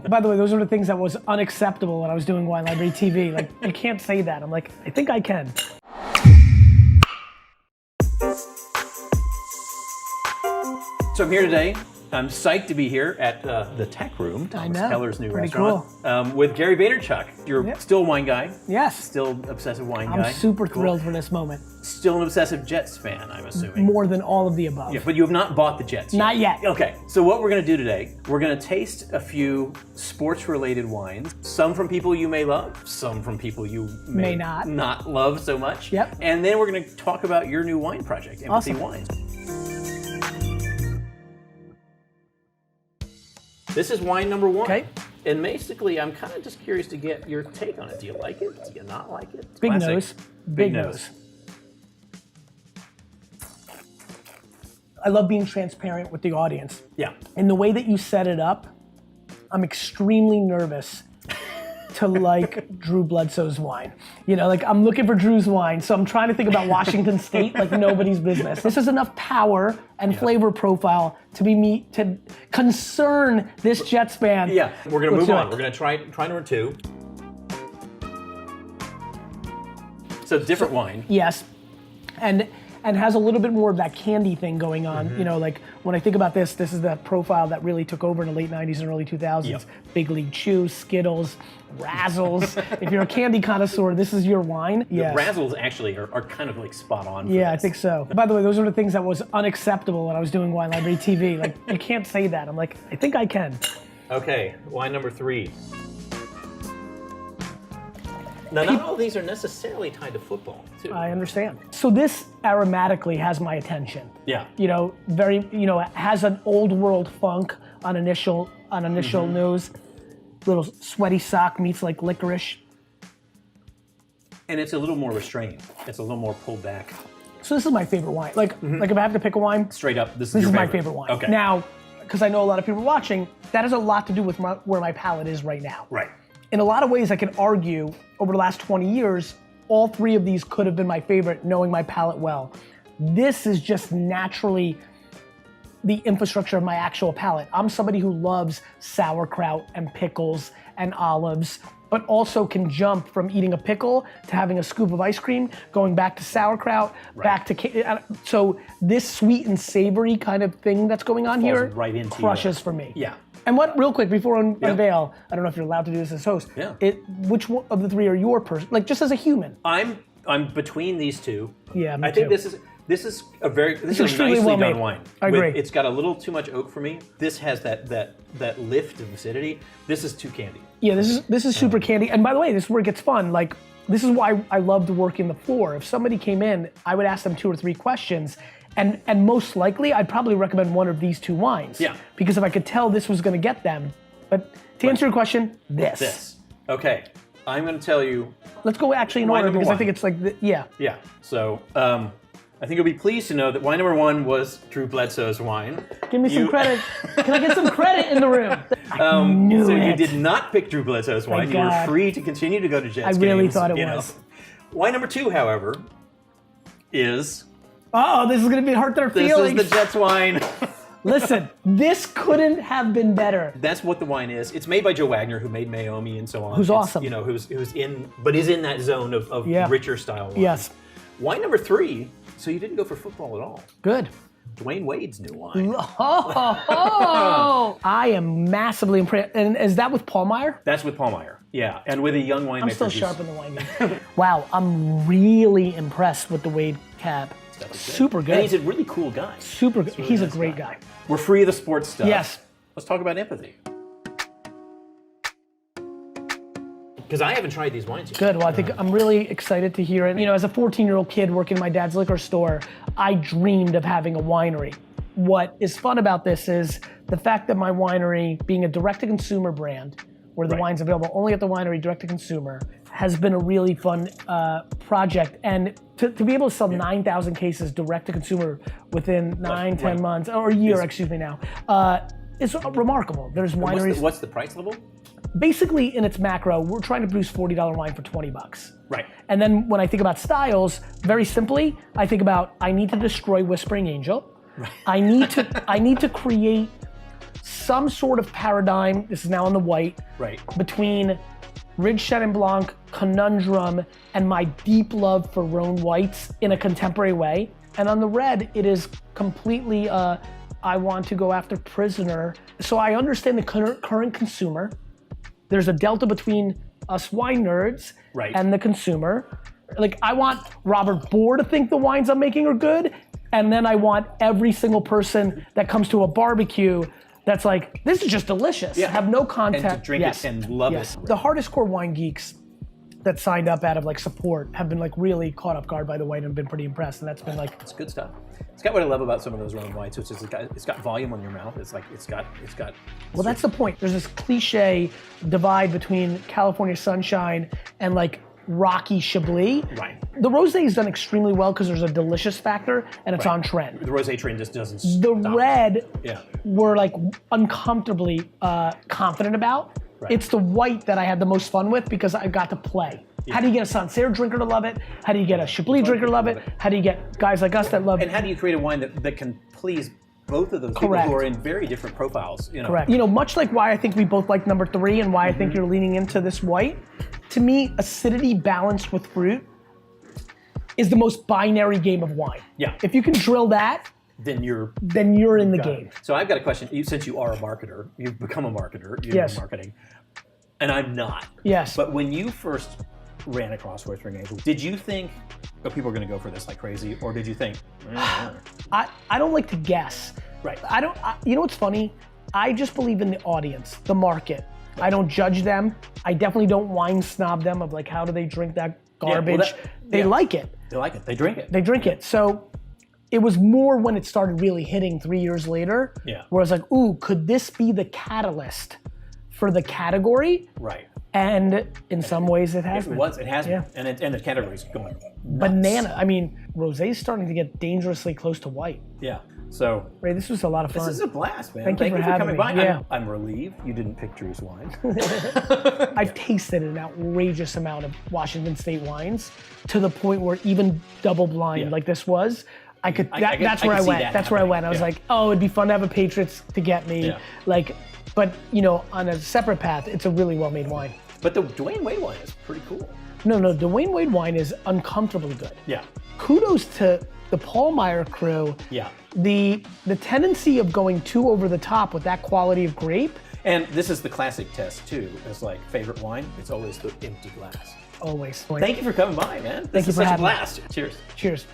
By the way, those are the things that was unacceptable when I was doing Wine Library TV. Like, you can't say that. I'm like, I think I can. So I'm here today. I'm psyched to be here at the Tech Room, Thomas Keller's new restaurant, with Gary Vaynerchuk. You're still a wine guy. Yes. Still obsessive wine guy. I'm super thrilled for this moment. Still an obsessive Jets fan, I'm assuming. More than all of the above. Yeah, but you have not bought the Jets yet. Not yet. Okay, so what we're going to do today, we're going to taste a few sports-related wines. Some from people you may love, some from people you may not love so much. Yep. And then we're going to talk about your new wine project, Empathy Wines. This is wine number one. Okay. And basically, I'm kind of just curious to get your take on it. Do you like it? Do you not like it? It's Big classic. nose. Big nose. I love being transparent with the audience. Yeah. And the way that you set it up, I'm extremely nervous to like Drew Bledsoe's wine. You know, like I'm looking for Drew's wine, so I'm trying to think about Washington State like nobody's business. This is enough power and flavor profile to be me to concern this Jets fan. Yeah, we're gonna move on. We're gonna try number two. So different wine. Yes, and has a little bit more of that candy thing going on. You know, like when I think about this is that profile that really took over in the late 90s and early 2000s. Yep. Big League Chew, Skittles, Razzles. If you're a candy connoisseur, this is your wine. The Razzles actually are kind of like spot on for Yeah, this. I think so. By the way, those are the things that was unacceptable when I was doing Wine Library TV. Like, you can't say that. I'm like, I think I can. Okay, wine number three. Now, not all of these are necessarily tied to football, too. I understand. So this aromatically has my attention. Yeah. You know, it has an old world funk on initial nose. Little sweaty sock meets like licorice. And it's a little more restrained. It's a little more pulled back. So this is my favorite wine. Like if I have to pick a wine, Straight up, this is your my favorite wine. Okay. Now, because I know a lot of people watching, that has a lot to do with where my palate is right now. Right. In a lot of ways, I can argue over the last 20 years, all three of these could have been my favorite, knowing my palate well. This is just naturally the infrastructure of my actual palate. I'm somebody who loves sauerkraut and pickles and olives, but also can jump from eating a pickle to having a scoop of ice cream, going back to sauerkraut, back to, so this sweet and savory kind of thing that's going on here right into crushes for me. Yeah. And what, real quick, before I unveil, I don't know if you're allowed to do this as host, which one of the three are your person, like just as a human? I'm between these two. Yeah, me I think too. this is a extremely nicely well done made. wine. I agree. It's got a little too much oak for me. This has that lift of acidity. This is too candy. Yeah, this is super candy. And by the way, this is where it gets fun. Like, this is why I love to work in the floor. If somebody came in, I would ask them 2 or 3 questions. And most likely, I'd probably recommend one of these 2 wines. Yeah. Because if I could tell this was gonna get them. But to answer your question, this. Okay, I'm gonna tell you. Let's go actually in Wine order number because one. I think it's like, yeah. Yeah, so I think you'll be pleased to know that wine number one was Drew Bledsoe's wine. Give me some credit. Can I get some credit in the room? I knew so it. you did not pick Drew Bledsoe's wine. You were free to continue to go to Jets games. I really thought it was. Wine number two, however, is... Oh, this is gonna be hurt their feelings. This is the Jets wine. Listen, this couldn't have been better. That's what the wine is. It's made by Joe Wagner, who made Mayomi and so on. Who's awesome. You know, who's in, but is in that zone of richer style wine. Yes. Wine number three, so you didn't go for football at all. Good. Dwayne Wade's new wine. Oh, I am massively impressed. And is that with Paul Meyer? That's with Paul Meyer, yeah. And with a young winemaker. I'm still sharp in the wine game. Wow, I'm really impressed with the Wade cab. Super good. And he's a really cool guy. Super good. He's a great guy. We're free of the sports stuff. Yes. Let's talk about empathy. Because I haven't tried these wines yet. Good, well I think I'm really excited to hear it. You know, as a 14-year-old kid working in my dad's liquor store, I dreamed of having a winery. What is fun about this is the fact that my winery, being a direct-to-consumer brand, where the wine's available only at the winery direct-to-consumer, has been a really fun project. And to be able to sell 9,000 cases direct-to-consumer within 10 months, or a year, excuse me now, is remarkable. There's wineries. What's the price level? Basically, in its macro, we're trying to produce $40 wine for 20 bucks. Right. And then when I think about styles, very simply, I think about I need to destroy Whispering Angel. Right. I need to create some sort of paradigm, this is now on the white, Right. between Ridge Chenin Blanc, Conundrum, and my deep love for Rhone whites in a contemporary way. And on the red, it is completely, I want to go after Prisoner. So I understand the current consumer. There's a delta between us wine nerds Right. and the consumer. Like, I want Robert Bohr to think the wines I'm making are good, and then I want every single person that comes to a barbecue that's like, this is just delicious. Yeah. Have no content. And to drink it and love it. The hardest core wine geeks that signed up out of like support have been like really caught off guard by the white and been pretty impressed. And that's been like, It's good stuff. It's got what I love about some of those Rhone whites, which is it's got volume on your mouth. It's like it's got. well, that's the point. There's this cliche divide between California sunshine and like rocky Chablis. Right. The rosé is done extremely well because there's a delicious factor and it's on trend. The rosé train just doesn't. The stop. red, Yeah. we're like uncomfortably confident about. Right. It's the white that I had the most fun with because I got to play. Yeah. How do you get a Sancerre drinker to love it? How do you get a Chablis drinker to love it? How do you get guys like us that love And how do you create a wine that can please both of those people Correct. who are in very different profiles? You know? Correct. You know, much like why I think we both like number 3 and why I think you're leaning into this white, to me, acidity balanced with fruit is the most binary game of wine. Yeah. If you can drill that, Then you're. then you're in the game. So I've got a question. Since you are a marketer, you've become a marketer. You Yes. know marketing, and I'm not. Yes. But when you first ran across Roystering Angel, did you think, oh, people are going to go for this like crazy, or did you think, I don't like to guess. Right. You know what's funny? I just believe in the audience, the market. I don't judge them. I definitely don't wine snob them of like, how do they drink that garbage? They like it. They like it. They drink it. They drink it. So it was more when it started really hitting 3 years later, Yeah. where I was like, ooh, could this be the catalyst for the category? Right. And in some ways it has been. It has Yeah. been. And the category's going nuts. Banana. I mean, rosé is starting to get dangerously close to white. Yeah. So Ray, this was a lot of fun. this is a blast, man. Thank you for having coming me. by. Yeah. I'm relieved you didn't pick Drew's wine. I've tasted an outrageous amount of Washington State wines to the point where even double blind like this was, I could. That's where I went. That's where I went. I was like, oh, it'd be fun to have a Patriots to get me. Yeah. Like, but you know, on a separate path, it's a really well-made wine. But the Dwayne Wade wine is pretty cool. No, Dawayne Wade wine is uncomfortably good. Yeah. Kudos to the Paul Meyer crew. Yeah. The tendency of going too over the top with that quality of grape. And this is the classic test too. It's like favorite wine. It's always the empty glass. Always. Thank you for coming by, man. Thank you for such a having me. blast. Cheers. Cheers.